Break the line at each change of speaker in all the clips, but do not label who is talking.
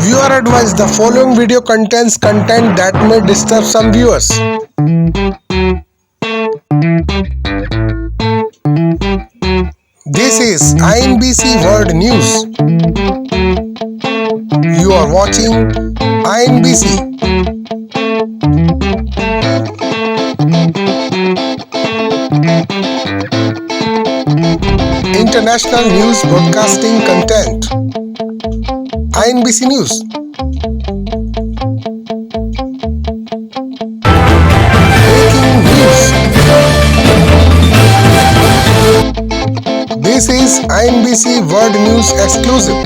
You are advised the following video contains content that may disturb some viewers. This is INBC World News. You are watching INBC. International News Broadcasting Content. INBC News. Breaking news. This is INBC World News exclusive.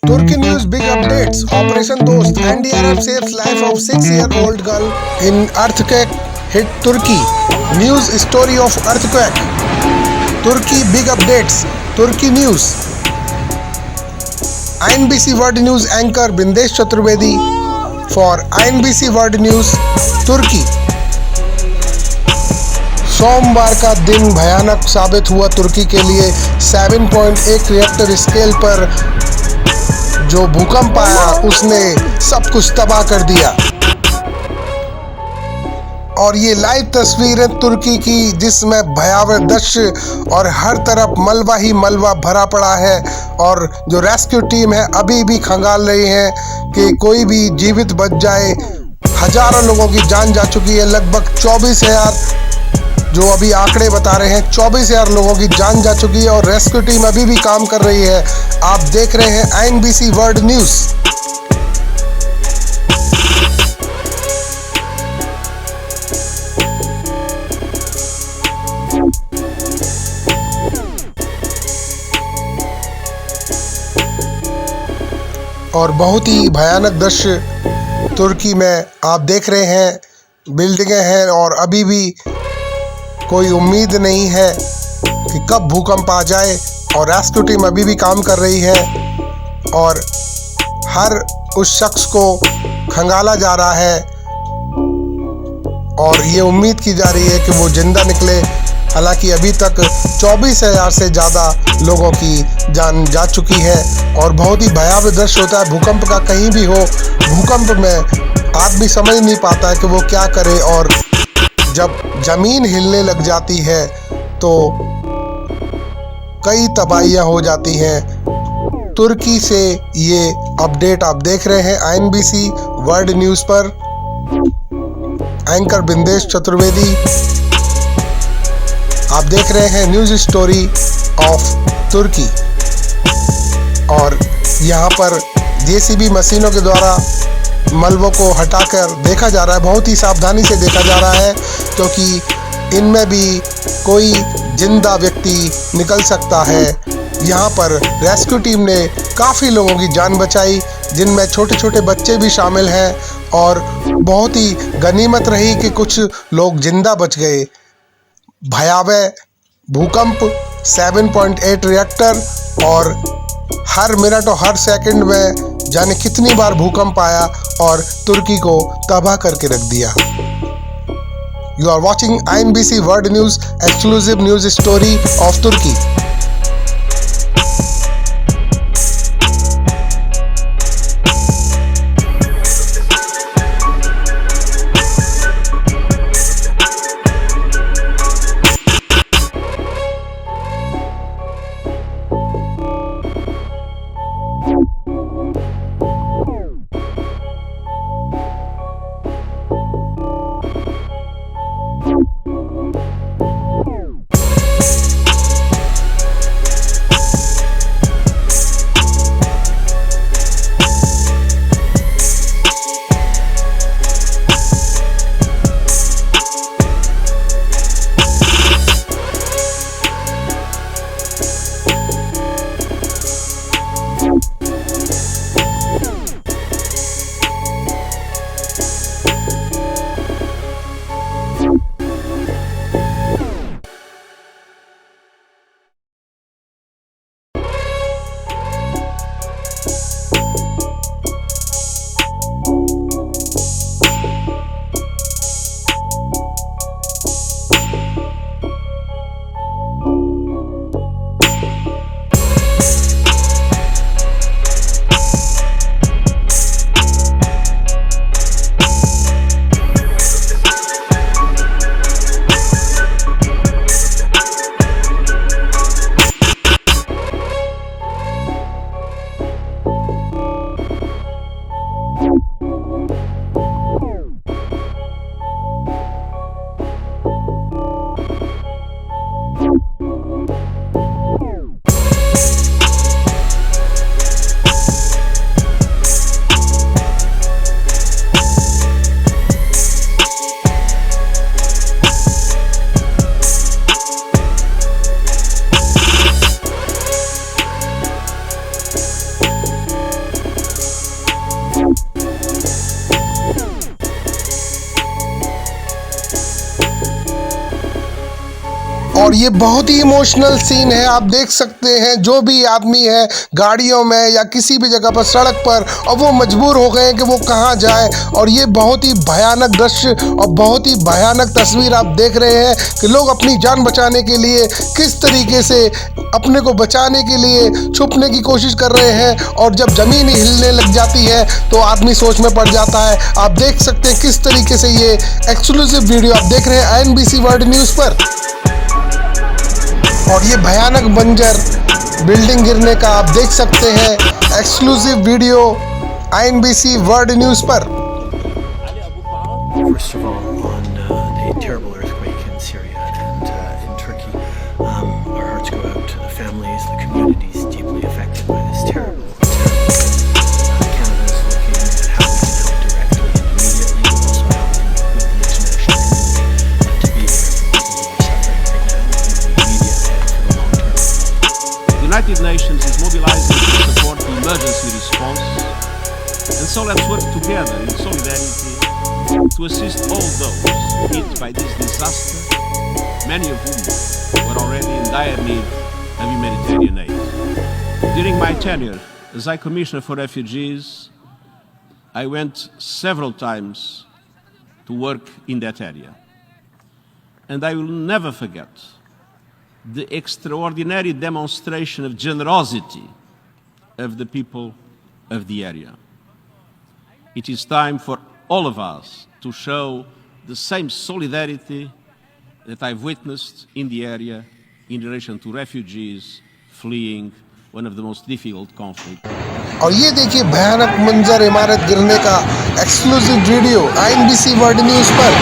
Turkey news big updates. Operation Dost. NDRF saves life of 6-year-old girl in earthquake hit Turkey. News story of earthquake. Turkey big updates. Turkey news. INBC World News anchor Btindesh chaturvedi for INBC World News तुर्की। सोमवार का दिन भयानक साबित हुआ तुर्की के लिए। 7.1 Richter scale पर जो भूकंप आया उसने सब कुछ तबाह कर दिया। और ये लाइव तस्वीरें तुर्की की जिसमें भयावह दृश्य और हर तरफ मलबा ही मलबा भरा पड़ा है। और जो रेस्क्यू टीम है अभी भी खंगाल रही है कि कोई भी जीवित बच जाए। हजारों लोगों की जान जा चुकी है। लगभग 24,000 जो अभी आंकड़े बता रहे हैं, 24,000 लोगों की जान जा चुकी है और रेस्क्यू टीम अभी भी काम कर रही है। आप देख रहे हैं INBC वर्ल्ड न्यूज। और बहुत ही भयानक दृश्य तुर्की में आप देख रहे हैं। बिल्डिंगें हैं और अभी भी कोई उम्मीद नहीं है कि कब भूकंप आ जाए। और रेस्क्यू टीम अभी भी काम कर रही है और हर उस शख्स को खंगाला जा रहा है और ये उम्मीद की जा रही है कि वो जिंदा निकले। हालांकि अभी तक 24,000 से ज़्यादा लोगों की जान जा चुकी है। और बहुत ही भयावह दृश्य होता है भूकंप का। कहीं भी हो भूकंप में आदमी समझ नहीं पाता है कि वो क्या करे। और जब ज़मीन हिलने लग जाती है तो कई तबाहियाँ हो जाती हैं। तुर्की से ये अपडेट आप देख रहे हैं INBC वर्ल्ड न्यूज़ पर। एंकर बिंदेश चतुर्वेदी। आप देख रहे हैं न्यूज़ स्टोरी ऑफ तुर्की। और यहाँ पर JCB मशीनों के द्वारा मलबों को हटाकर देखा जा रहा है। बहुत ही सावधानी से देखा जा रहा है क्योंकि इनमें भी कोई जिंदा व्यक्ति निकल सकता है। यहाँ पर रेस्क्यू टीम ने काफ़ी लोगों की जान बचाई जिनमें छोटे छोटे बच्चे भी शामिल हैं। और बहुत ही गनीमत रही कि कुछ लोग जिंदा बच गए। भयावह भूकंप 7.8 रिएक्टर और हर मिनट और हर सेकंड में जाने कितनी बार भूकंप आया और तुर्की को तबाह करके रख दिया। You are watching INBC world news exclusive news story of Turkey. और ये बहुत ही इमोशनल सीन है। आप देख सकते हैं जो भी आदमी है गाड़ियों में या किसी भी जगह पर सड़क पर, और वो मजबूर हो गए कि वो कहाँ जाए। और ये बहुत ही भयानक दृश्य और बहुत ही भयानक तस्वीर आप देख रहे हैं कि लोग अपनी जान बचाने के लिए किस तरीके से अपने को बचाने के लिए छुपने की कोशिश कर रहे हैं, और जब जमीन ही हिलने लग जाती है तो आदमी सोच में पड़ जाता है। आप देख सकते हैं किस तरीके से ये एक्सक्लूसिव वीडियो आप देख रहे हैं INBC वर्ल्ड न्यूज़ पर। और ये भयानक मंजर बिल्डिंग गिरने का आप देख सकते हैं exclusive video INBC world news पर।
First of all, on the terrible earthquake in Syria and in Turkey, our hearts go out to the families, the communities deeply affected by this terrible attack. Canada is looking at how we can help directly and immediately, but also how we can work with the international community to be there for people who are suffering right now in the immediate and for the long term.
The United Nations is mobilizing to support the emergency response, and so let's work together in solidarity to assist all those hit by this disaster, many of whom were already in dire need of humanitarian aid. During my tenure as High Commissioner for Refugees, I went several times to work in that area. And I will never forget the extraordinary demonstration of generosity of the people of the area. It is time for all of us to show the same solidarity that I've witnessed in the area in relation to refugees fleeing one of the most difficult conflicts.
और ये देखिए भयानक मंजर इमारत गिरने का exclusive video INBC world news पर।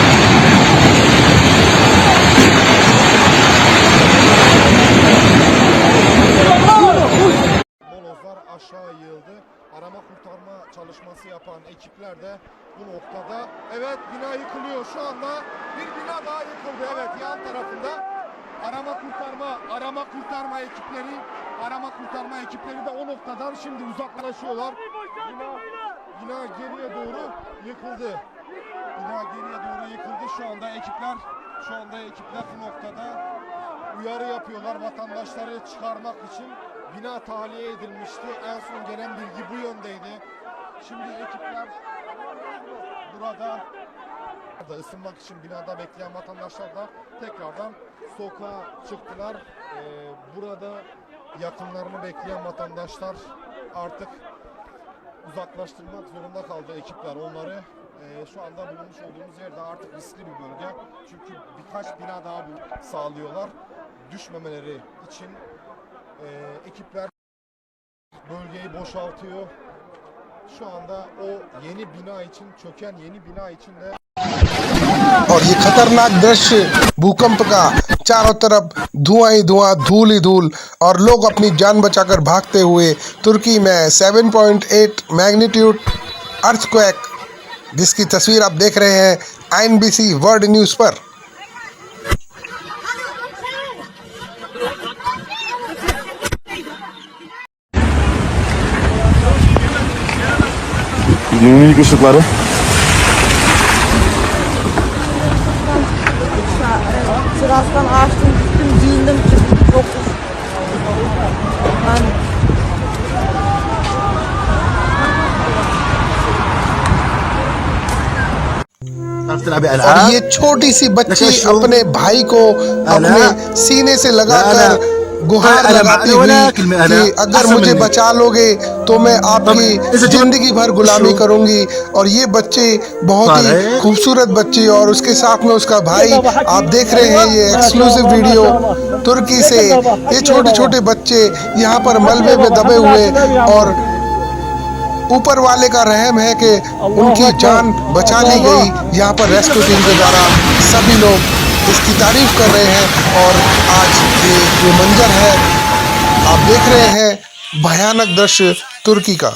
Molozlar aşağı yığıldı. Arama kurtarma çalışması yapan ekipler de bu noktada. Evet, bina yıkılıyor şu anda. Bir bina daha yıkıldı. Evet, yan tarafında. Arama kurtarma ekipleri de o noktadan şimdi uzaklaşıyorlar. Bina geriye doğru yıkıldı. Şu anda ekipler bu noktada uyarı yapıyorlar vatandaşları çıkarmak için. Bina tahliye edilmişti. En son gelen bilgi bu yöndeydi. Şimdi ekipler burada ısınmak için binada bekleyen vatandaşlar da tekrardan sokağa çıktılar. Burada yakınlarını bekleyen vatandaşlar artık uzaklaştırmak zorunda kaldı ekipler onları. Şu anda bulunmuş olduğumuz yerde artık riskli bir bölge. Çünkü birkaç bina daha sağlıyorlar. Düşmemeleri için ekipler bölgeyi boşaltıyor. Şu anda o çöken yeni bina için de
और ये खतरनाक दृश्य भूकंप का, चारों तरफ धुआं ही धुआं, धूल ही धूल, और लोग अपनी जान बचाकर भागते हुए तुर्की में 7.8 मैग्नीट्यूड अर्थक्वेक, जिसकी तस्वीर आप देख रहे हैं INBC वर्ल्ड न्यूज़ पर।
Günlük ışıkları.
Sırasından açtım, gittim, giyindim, çıktım. Çok yani
और ये छोटी सी बच्ची अपने भाई को अपने सीने से लगाकर गुहार लगाती हुई कि अगर मुझे बचा लोगे तो मैं आपकी जिंदगी भर गुलामी करूंगी। और ये बच्चे बहुत ही खूबसूरत बच्ची और उसके साथ में उसका भाई, आप देख रहे हैं ये एक्सक्लूसिव वीडियो तुर्की से। ये छोटे छोटे बच्चे यहाँ पर मलबे में दबे हुए, और ऊपर वाले का रहम है कि उनकी जान बचा ली गई। यहाँ पर रेस्क्यू टीम के द्वारा सभी लोग इसकी तारीफ कर रहे हैं। और आज ये जो मंजर है आप देख रहे हैं भयानक दृश्य तुर्की का।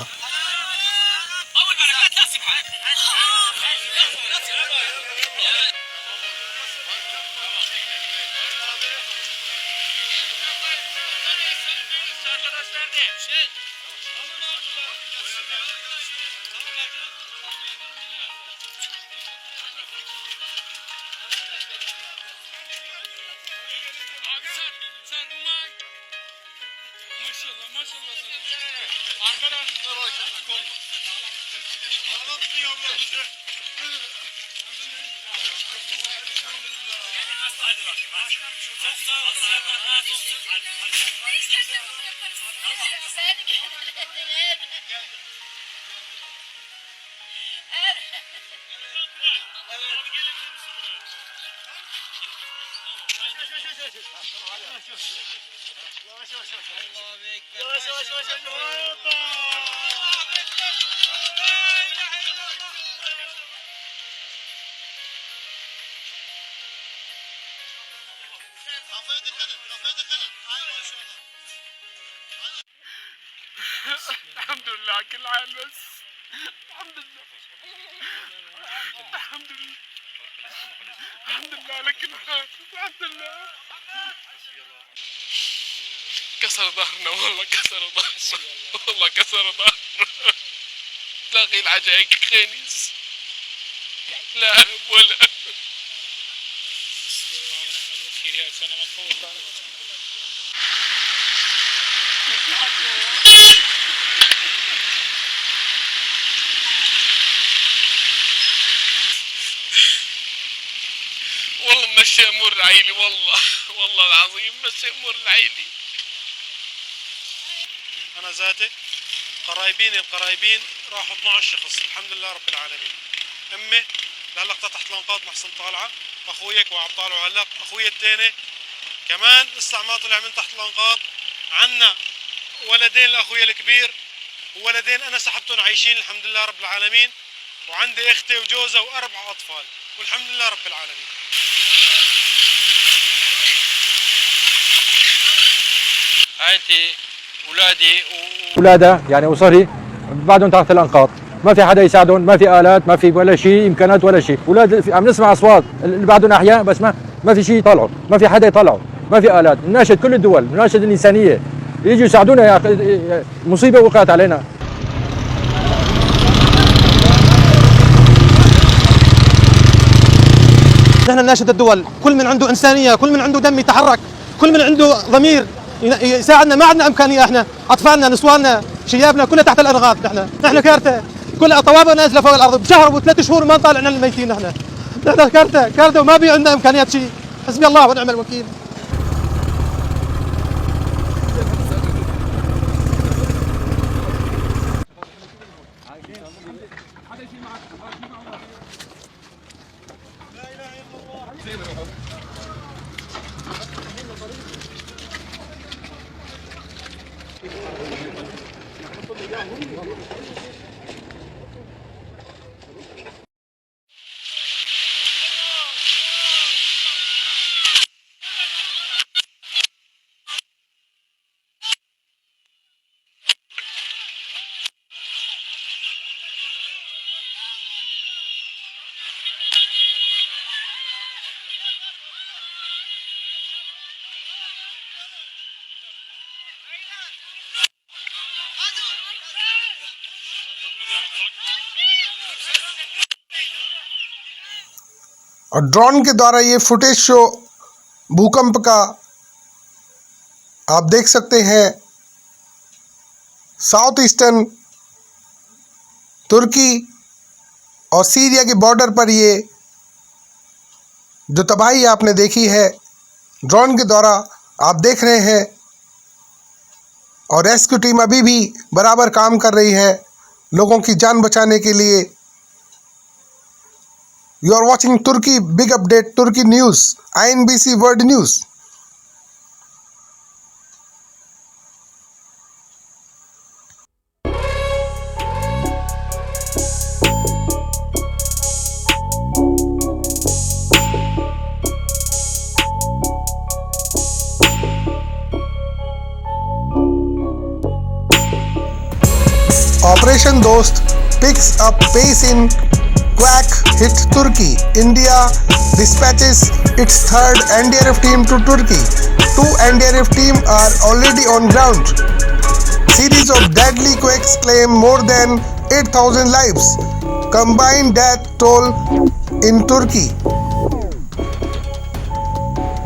الحمد لله على كل حال. بس الحمد لله الحمد لله الحمد لله على كل حال. الحمد لله. كسر ظهرنا والله، كسر ظهرنا والله، كسر ظهرنا. تلاقي العجايك خنيس لا ولا. يا سنة مطول. والله مشي امور عيلي، والله العظيم مشي امور عيلي.
انا ذاتي القرايبين راحوا 12 شخص الحمد لله رب العالمين. امي هلا تحت الانقاض محسن طالعه، اخويك وعم طالعوا هلا، اخوي الثاني كمان لسه ما طلع من تحت الانقاض. عنا ولدين لاخويا الكبير وولدين انا سحبتهم عايشين الحمد لله رب العالمين، وعندي اختي وجوزها واربع اطفال والحمد لله رب العالمين.
عائلتي اولادها يعني اسري بعدهم تحت الانقاض، ما في حدا يساعدهم، ما في الات، ما في ولا شيء امكانات ولا شيء. اولاد عم نسمع اصوات اللي بعدهم احياء بس ما في شيء يطلعوا، ما في حدا يطلعوا، ما في الات. نناشد كل الدول، نناشد الانسانيه يجوا يساعدونا يا اخي، مصيبه وقعت علينا.
نحن نناشد الدول، كل من عنده انسانيه، كل من عنده دم يتحرك، كل من عنده ضمير يساعدنا. ما عندنا امكانيه، احنا اطفالنا نسواننا شيابنا كلها تحت الانغاض. نحن كارثه، كل طوابق نازله فوق الارض بشهر وثلاث شهور ما طالعنا الميتين. نحن كارثه وما في عندنا امكانيات شيء. حسبي الله ونعم الوكيل.
और ड्रोन के द्वारा ये फुटेज शो भूकंप का आप देख सकते हैं। साउथ ईस्टर्न तुर्की और सीरिया के बॉर्डर पर ये जो तबाही आपने देखी है ड्रोन के द्वारा आप देख रहे हैं। और रेस्क्यू टीम अभी भी बराबर काम कर रही है लोगों की जान बचाने के लिए। You are watching Turkey Big Update Turkey News, INBC World News. Operation Dost picks up pace in quake hit Turkey. India dispatches its third NDRF team to Turkey. 2 NDRF teams are already on ground. Series of deadly quakes claim more than 8,000 lives. Combined death toll in Turkey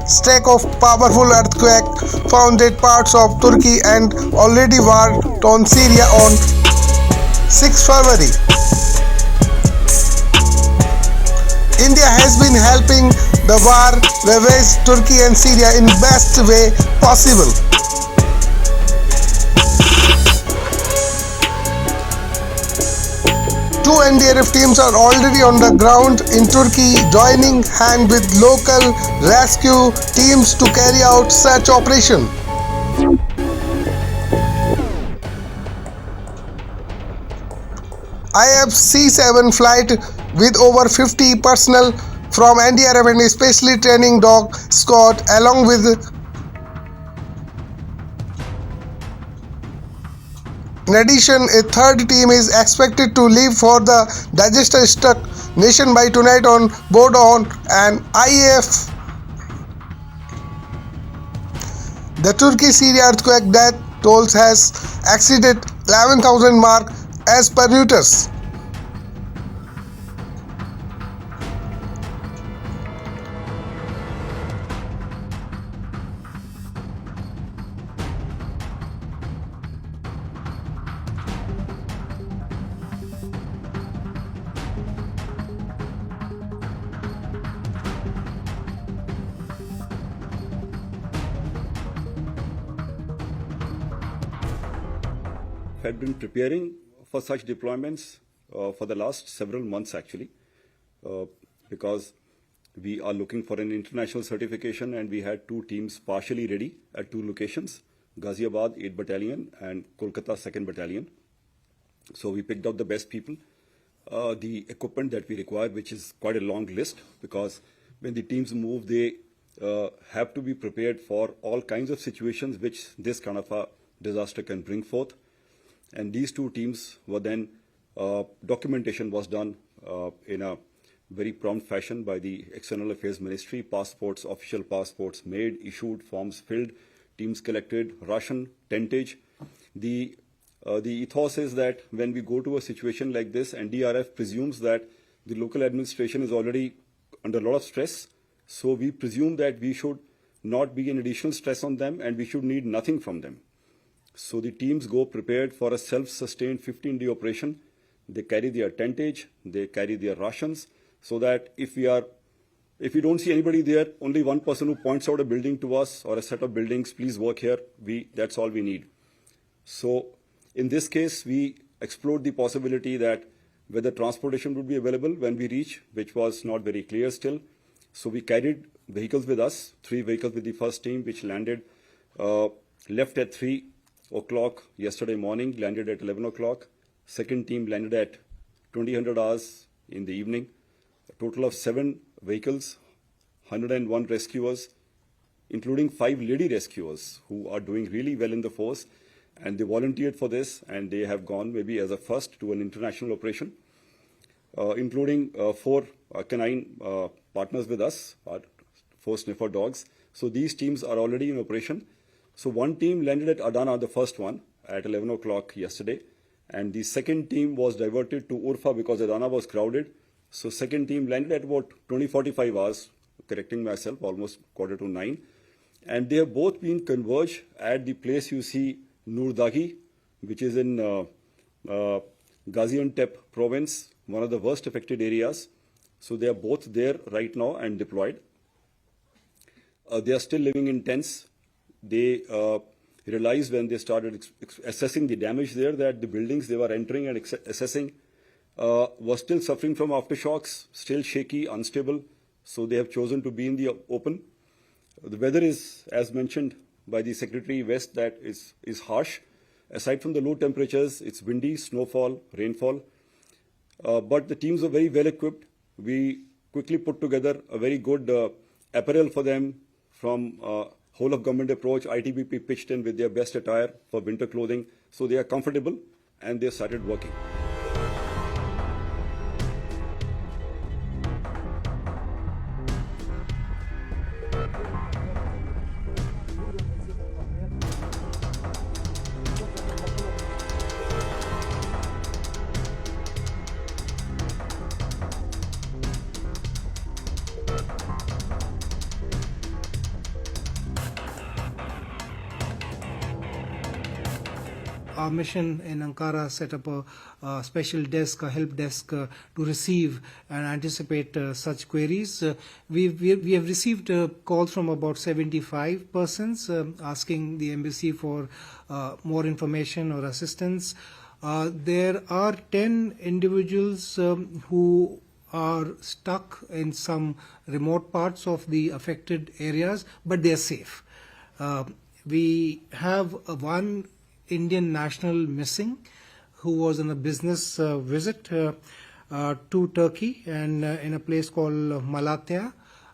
streak of powerful earthquake founded parts of Turkey and already warred on Syria on 6 February. India has been helping the war-ravaged Turkey and Syria in best way possible. Two NDRF teams are already on the ground in Turkey, joining hand with local rescue teams to carry out search operation. IFC-7 flight with over 50 personnel from NDRF and specially training dog squad along with in addition, a third team is expected to leave for the disaster-struck nation by tonight on board on an IAF. The Turkey-Syria earthquake death toll has exceeded 11,000 mark as per Reuters.
Had been preparing for such deployments for the last several months actually, because we are looking for an international certification and we had two teams partially ready at two locations, Ghaziabad 8th Battalion and Kolkata 2nd Battalion. So we picked out the best people, the equipment that we require, which is quite a long list, because when the teams move, they have to be prepared for all kinds of situations which this kind of a disaster can bring forth. And these two teams were then, documentation was done in a very prompt fashion by the External Affairs Ministry, passports, official passports made, issued, forms filled, teams collected, ration, tentage. The ethos is that when we go to a situation like this, NDRF presumes that the local administration is already under a lot of stress. So we presume that we should not be an additional stress on them and we should need nothing from them. So the teams go prepared for a self-sustained 15-day operation. They carry their tentage, they carry their rations, so that if we don't see anybody there, only one person who points out a building to us or a set of buildings, please work here, that's all we need. So in this case, we explored the possibility that whether transportation would be available when we reach, which was not very clear still. So we carried vehicles with us, 3 vehicles with the first team, which landed, left at 3 o'clock yesterday morning, landed at 11 o'clock. Second team landed at 2000 hours in the evening. A total of 7 vehicles, 101 rescuers, including 5 lady rescuers who are doing really well in the force. And they volunteered for this, and they have gone maybe as a first to an international operation, including 4 canine partners with us, 4 sniffer dogs. So these teams are already in operation. So one team landed at Adana, the first one, at 11 o'clock yesterday. And the second team was diverted to Urfa because Adana was crowded. So second team landed at about 20:45 hours, correcting myself, almost 8:45. And they have both been converged at the place you see, Nurdagi, which is in Gaziantep province, one of the worst affected areas. So they are both there right now and deployed. They are still living in tents. They realized when they started assessing the damage there that the buildings they were entering and assessing were still suffering from aftershocks, still shaky, unstable. So they have chosen to be in the open. The weather is, as mentioned by the Secretary West, that is harsh. Aside from the low temperatures, it's windy, snowfall, rainfall. But the teams are very well equipped. We quickly put together a very good apparel for them from whole of government approach. ITBP pitched in with their best attire for winter clothing. So they are comfortable and they started working.
our mission in Ankara set up a special desk, a help desk to receive and anticipate such queries. We have received calls from about 75 persons asking the embassy for more information or assistance. There are 10 individuals who are stuck in some remote parts of the affected areas, but they are safe. We have one Indian national missing who was on a business visit to Turkey and in a place called Malatya,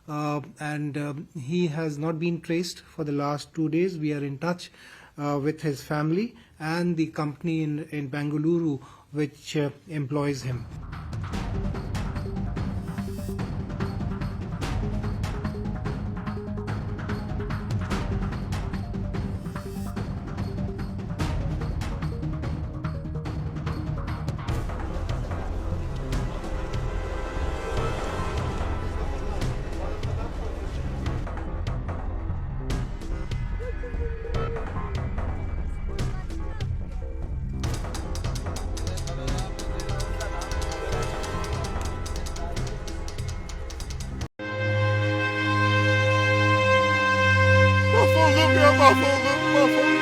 and he has not been traced for the last 2 days. We are in touch with his family and the company in Bengaluru which employs him.
Mahvoldum ya, mahvoldum, mahvoldum.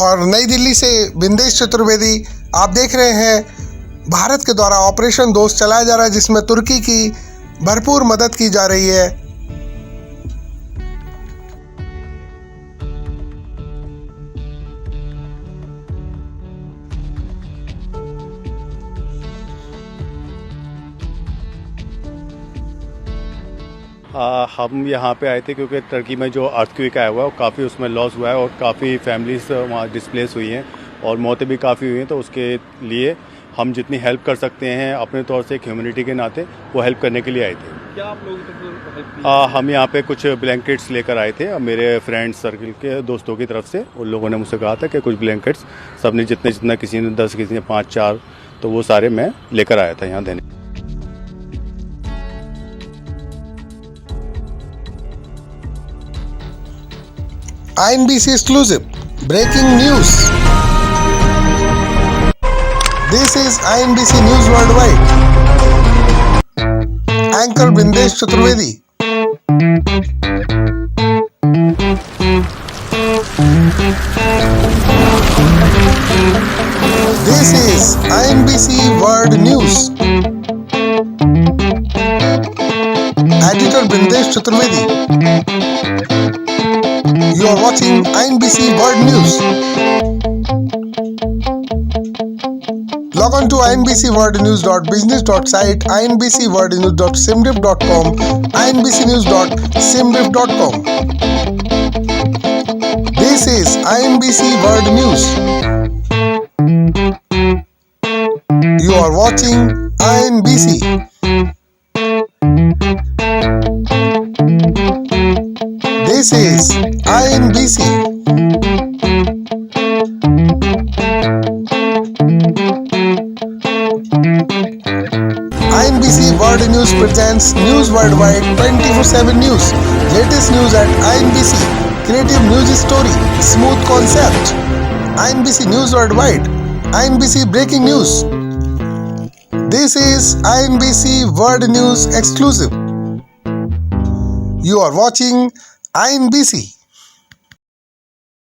और नई दिल्ली से बिंदेश चतुर्वेदी आप देख रहे हैं भारत के द्वारा operation दोस्त चलाया जा रहा है, जिसमें तुर्की की भरपूर मदद की जा रही है।
हम यहाँ पे आए थे क्योंकि टर्की में जो अर्थक्वेक आया हुआ है काफ़ी उसमें लॉस हुआ है और काफ़ी फैमिलीज वहाँ डिस्प्लेस हुई हैं और मौतें भी काफ़ी हुई हैं। तो उसके लिए हम जितनी हेल्प कर सकते हैं अपने तौर से एक ह्यूमैनिटी के नाते वो हेल्प करने के लिए आए थे।
क्या आप लोगों को हेल्प
हम यहाँ पे कुछ ब्लैंकेट्स लेकर आए थे मेरे फ्रेंड सर्किल के दोस्तों की तरफ से। उन लोगों ने मुझसे कहा था कि कुछ ब्लैंकेट्स सबने जितना किसी ने 10 किसी ने 5 4 तो वो सारे मैं लेकर आया था यहाँ देने।
INBC exclusive breaking news. This is INBC News Worldwide. Anchor Btindesh Chaturvedi. This is INBC World News. Editor Btindesh Chaturvedi. You are watching INBC World News. Log on to inbcworldnews.business.site, inbcworldnews.simrif.com, inbcnews.simrif.com. This is INBC World News. You are watching INBC. This is INBC. INBC World News presents News Worldwide 24/7 News. Latest news at INBC. Creative news story. Smooth concept. INBC News Worldwide. INBC Breaking News. This is INBC World News exclusive. You are watching INBC.